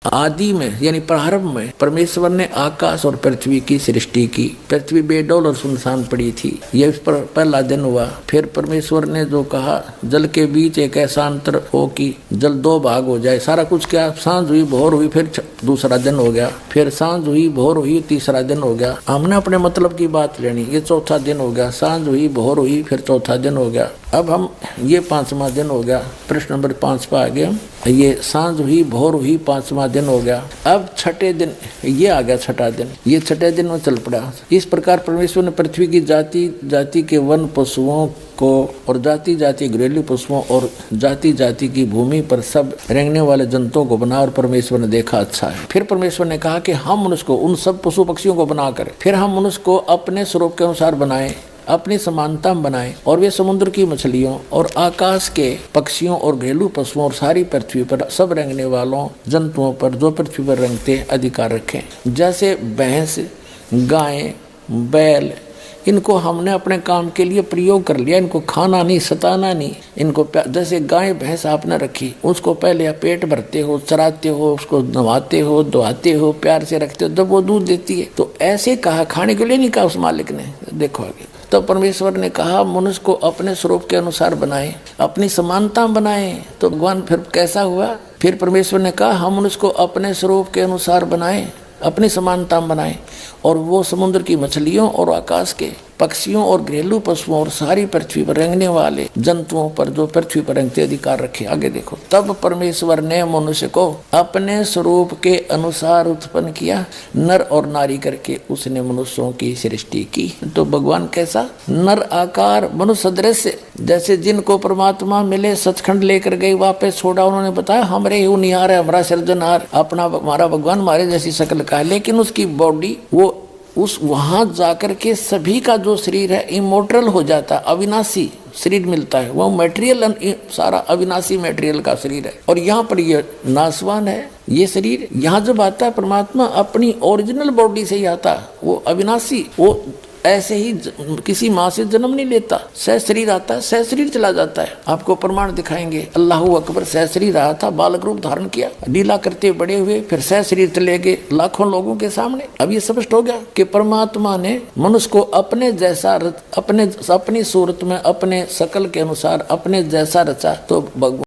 आदि में यानी प्रारंभ में परमेश्वर ने आकाश और पृथ्वी की सृष्टि की। पृथ्वी बेडौल और सुनसान पड़ी थी, यह इस पर पहला दिन हुआ। फिर परमेश्वर ने जो कहा जल के बीच एक ऐसा अंतर हो कि जल दो भाग हो जाए। सारा कुछ क्या, सांझ हुई भोर हुई, फिर दूसरा दिन हो गया, फिर सांझ हुई भोर हुई, तीसरा दिन हो गया। हमने अपने मतलब की बात लेनी, ये चौथा दिन हो गया। सांझ हुई भोर हुई, फिर चौथा दिन हो गया। अब हम ये पांचवा दिन हो गया, प्रश्न नंबर 5 पर आ गए। ये सांझ हुई भोर हुई, पांचवा दिन हो गया। अब छठे दिन ये आ गया, छठा दिन, ये छठे दिन में चल पड़ा। इस प्रकार परमेश्वर ने पृथ्वी की जाति जाति के वन पशुओं को और जाति जाति घरेलू पशुओं और जाति जाति की भूमि पर सब रेंगने वाले जंतुओं को बना, और परमेश्वर ने देखा अच्छा है। फिर परमेश्वर ने कहा कि हम मनुष्य को, उन सब पशु पक्षियों को बनाकर फिर हम मनुष्य को अपने स्वरूप के अनुसार बनाएं, अपनी समानता में बनाए, और वे समुद्र की मछलियों और आकाश के पक्षियों और घरेलू पशुओं और सारी पृथ्वी पर सब रेंगने वालों जंतुओं पर जो पृथ्वी पर रेंगते अधिकार रखें। जैसे भैंस, गाय, बैल, इनको हमने अपने काम के लिए प्रयोग कर लिया, इनको खाना नहीं, सताना नहीं, इनको जैसे गाय भैंस आपने रखी, उसको पहले आप पेट भरते हो, चराते हो, उसको नहवाते हो, धोआते हो, प्यार से रखते हो, जब वो दूध देती है। तो ऐसे कहा, खाने के लिए नहीं कहा उस मालिक ने। देखो आगे, तो परमेश्वर ने कहा मनुष्य को अपने स्वरूप के अनुसार बनाए, अपनी समानता बनाए। तो भगवान फिर कैसा हुआ, फिर परमेश्वर ने कहा हम मनुष्य को अपने स्वरूप के अनुसार बनाए, अपनी समानता बनाए, और वो समुद्र की मछलियों और आकाश के पक्षियों और घरेलू पशुओं और सारी पृथ्वी पर रेंगने वाले जंतुओं पर जो पृथ्वी पर रेंगते अधिकार रखे। आगे देखो, तब परमेश्वर ने मनुष्य को अपने स्वरूप के अनुसार उत्पन्न किया, नर और नारी करके उसने मनुष्यों की सृष्टि की। तो भगवान कैसा, नर आकार मनुष्य सदृश, जैसे जिनको परमात्मा मिले सचखंड लेकर गए, वापस छोड़ा, उन्होंने बताया हमरे ही निहार है, हमारा सृजनहार, अपना हमारा भगवान हमारे जैसी शक्ल का है, लेकिन उसकी बॉडी वो उस वहां जाकर के सभी का जो शरीर है इमोर्टल हो जाता, अविनाशी शरीर मिलता है। वो मटेरियल सारा अविनाशी मटेरियल का शरीर है, और यहाँ पर ये नाशवान है। ये शरीर यहाँ जब आता है परमात्मा अपनी ओरिजिनल बॉडी से ही आता, वो अविनाशी, वो ऐसे ही किसी माँ से जन्म नहीं लेता, सह शरीर आता है, सह शरीर चला जाता है। आपको प्रमाण दिखाएंगे, अल्लाहू अकबर, सह शरीर आया था, बालक रूप धारण किया, लीला करते बड़े हुए, फिर सह शरीर चले गए लाखों लोगों के सामने। अब ये स्पष्ट हो गया कि परमात्मा ने मनुष्य को अपने जैसा अपनी सूरत में अपने शकल के अनुसार अपने जैसा रचा। तो भगवान